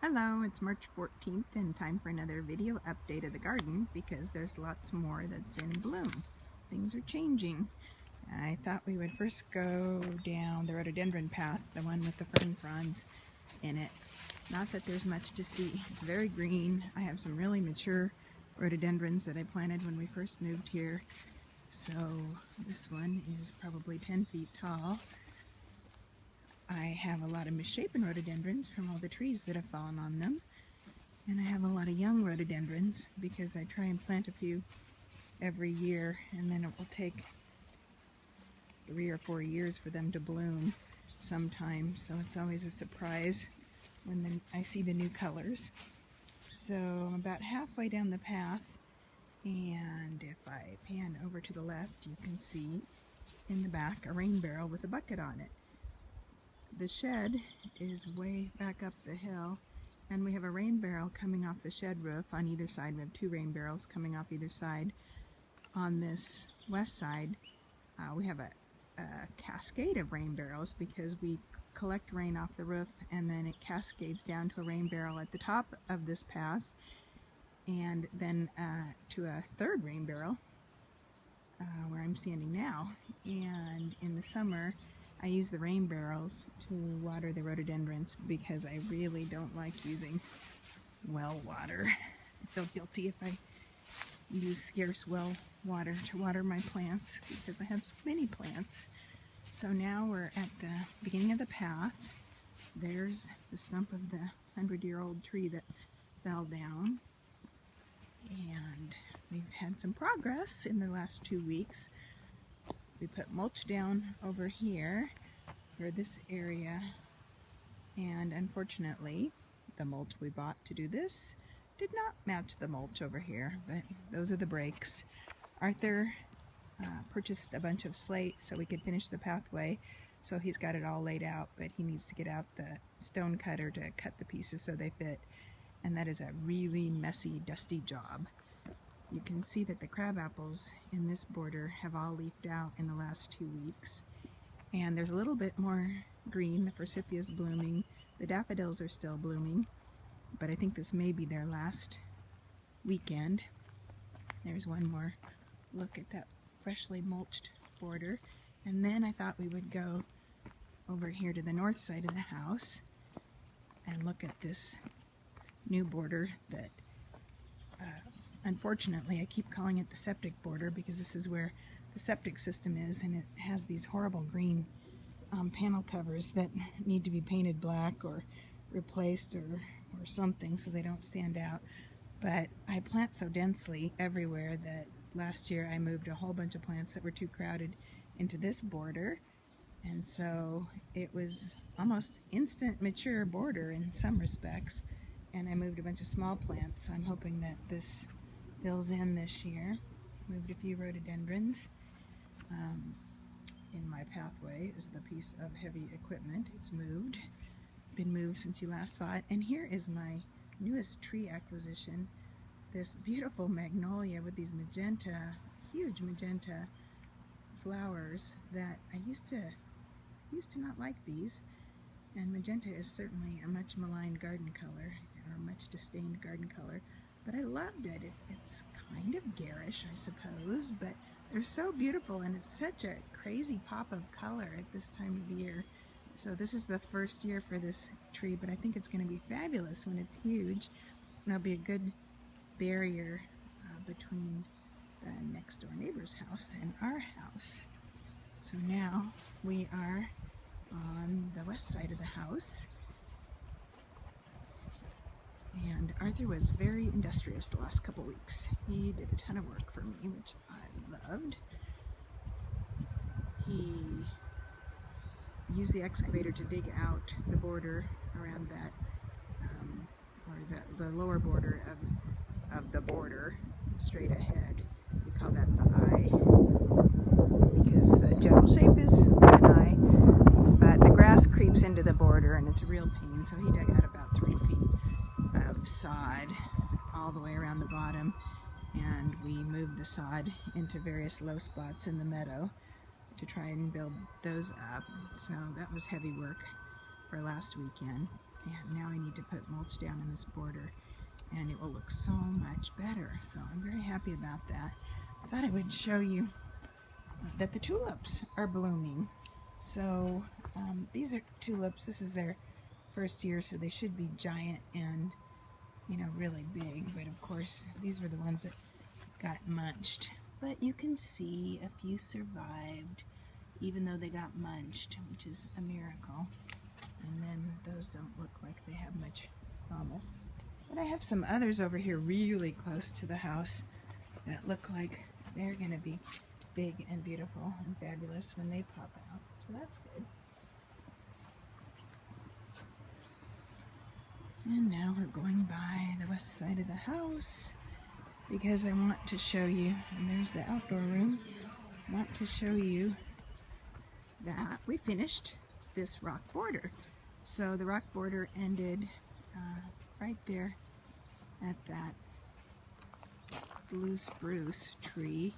Hello, it's March 14th and time for another video update of the garden because there's lots more that's in bloom. Things are changing. I thought we would first go down the rhododendron path, the one with the fern fronds in it. Not that there's much to see. It's very green. I have some really mature rhododendrons that I planted when we first moved here. So this one is probably 10 feet tall. I have a lot of misshapen rhododendrons from all the trees that have fallen on them. And I have a lot of young rhododendrons because I try and plant a few every year, and then it will take 3 or 4 years for them to bloom sometimes. So it's always a surprise when I see the new colors. So I'm about halfway down the path, and if I pan over to the left, you can see in the back a rain barrel with a bucket on it. The shed is way back up the hill, and we have a rain barrel coming off the shed roof on either side. We have 2 rain barrels coming off either side. On this west side, we have a cascade of rain barrels because we collect rain off the roof and then it cascades down to a rain barrel at the top of this path, and then to a 3rd rain barrel where I'm standing now. And in the summer, I use the rain barrels to water the rhododendrons because I really don't like using well water. I feel guilty if I use scarce well water to water my plants because I have so many plants. So now we're at the beginning of the path. There's the stump of the 100-year-old tree that fell down. And we've had some progress in the last 2 weeks. We put mulch down over here for this area, and unfortunately the mulch we bought to do this did not match the mulch over here, but those are the breaks. Arthur purchased a bunch of slate so we could finish the pathway, so he's got it all laid out, but he needs to get out the stone cutter to cut the pieces so they fit, and that is a really messy, dusty job. You can see that the crab apples in this border have all leafed out in the last 2 weeks. And there's a little bit more green. The forsythia is blooming. The daffodils are still blooming. But I think this may be their last weekend. There's one more look at that freshly mulched border. And then I thought we would go over here to the north side of the house and look at this new border that unfortunately, I keep calling it the septic border because this is where the septic system is, and it has these horrible green panel covers that need to be painted black or replaced or something so they don't stand out. But I plant so densely everywhere that last year I moved a whole bunch of plants that were too crowded into this border, and so it was almost instant mature border in some respects, and I moved a bunch of small plants. So I'm hoping that this fills in this year. Moved a few rhododendrons. In my pathway is the piece of heavy equipment. It's moved. Been moved since you last saw it. And here is my newest tree acquisition. This beautiful magnolia with these magenta, huge magenta flowers that I used to not like these. And magenta is certainly a much maligned garden color, or a much disdained garden color. But I loved it. It's kind of garish, I suppose, but they're so beautiful, and it's such a crazy pop of color at this time of year. So this is the first year for this tree, but I think it's going to be fabulous when it's huge. And it'll be a good barrier between the next door neighbor's house and our house. So now we are on the west side of the house. And Arthur was very industrious the last couple weeks. He did a ton of work for me, which I loved. He used the excavator to dig out the border around that, or the lower border of the border straight ahead. We call that the eye because the general shape is an eye, but the grass creeps into the border and it's a real pain. So he dug out about 3 feet of sod all the way around the bottom, and we moved the sod into various low spots in the meadow to try and build those up. So that was heavy work for last weekend. And now I need to put mulch down in this border, and it will look so much better. So I'm very happy about that. I thought I would show you that the tulips are blooming. So these are tulips. This is their first year, so they should be giant and, you know, really big. But of course, these were the ones that got munched. But you can see a few survived, even though they got munched, which is a miracle. And then those don't look like they have much promise. But I have some others over here really close to the house that look like they're going to be big and beautiful and fabulous when they pop out. So that's good. And now we're going by the west side of the house because I want to show you, and there's the outdoor room, I want to show you that we finished this rock border. So the rock border ended right there at that blue spruce tree,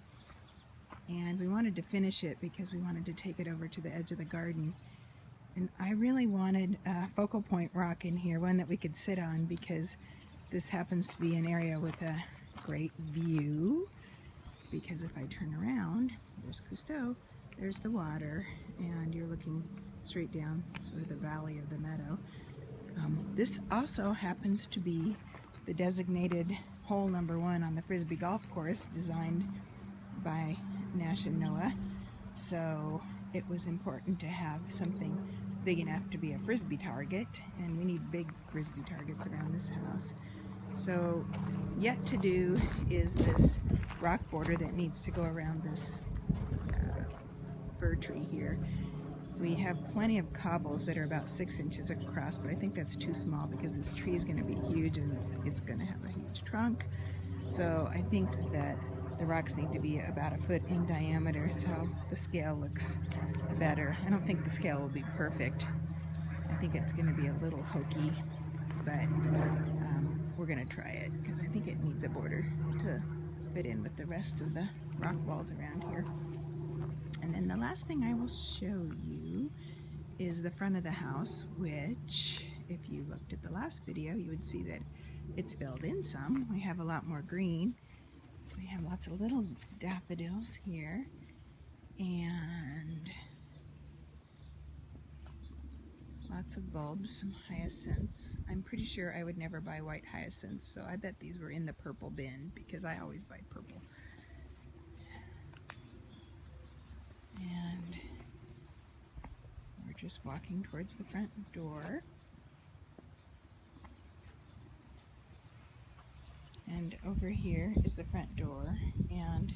and we wanted to finish it because we wanted to take it over to the edge of the garden. And I really wanted a focal point rock in here, one that we could sit on, because this happens to be an area with a great view. Because if I turn around, there's Cousteau, there's the water, and you're looking straight down sort of the valley of the meadow. This also happens to be the designated hole number 1 on the Frisbee golf course designed by Nash and Noah. So it was important to have something big enough to be a Frisbee target, and we need big Frisbee targets around this house. So yet to do is this rock border that needs to go around this fir tree here. We have plenty of cobbles that are about 6 inches across, but I think that's too small because this tree is going to be huge and it's going to have a huge trunk. So I think that the rocks need to be about 1 foot in diameter, so the scale looks better. I don't think the scale will be perfect. I think it's going to be a little hokey, but we're going to try it because I think it needs a border to fit in with the rest of the rock walls around here. And then the last thing I will show you is the front of the house, which, if you looked at the last video, you would see that it's filled in some. We have a lot more green. We have lots of little daffodils here, and lots of bulbs, some hyacinths. I'm pretty sure I would never buy white hyacinths, so I bet these were in the purple bin because I always buy purple. And we're just walking towards the front door. And over here is the front door, and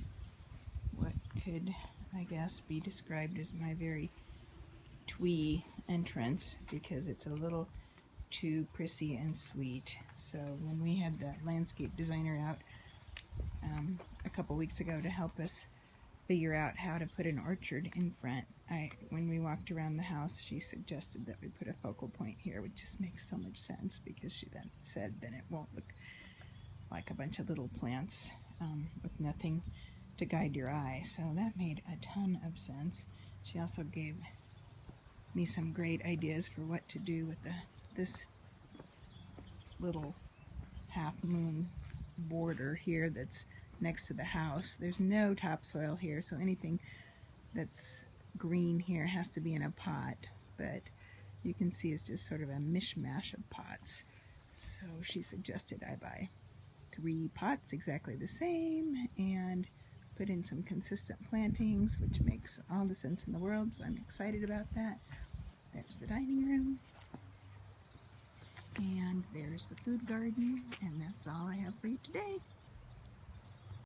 what could, I guess, be described as my very twee entrance, because it's a little too prissy and sweet. So when we had the landscape designer out a couple weeks ago to help us figure out how to put an orchard in front, when we walked around the house, she suggested that we put a focal point here, which just makes so much sense, because she then said then it won't look like a bunch of little plants with nothing to guide your eye. So that made a ton of sense. She also gave me some great ideas for what to do with this little half moon border here that's next to the house. There's no topsoil here, so anything that's green here has to be in a pot, but you can see it's just sort of a mishmash of pots. So she suggested I buy 3 pots exactly the same and put in some consistent plantings, which makes all the sense in the world, so I'm excited about that. There's the dining room, and there's the food garden, and that's all I have for you today.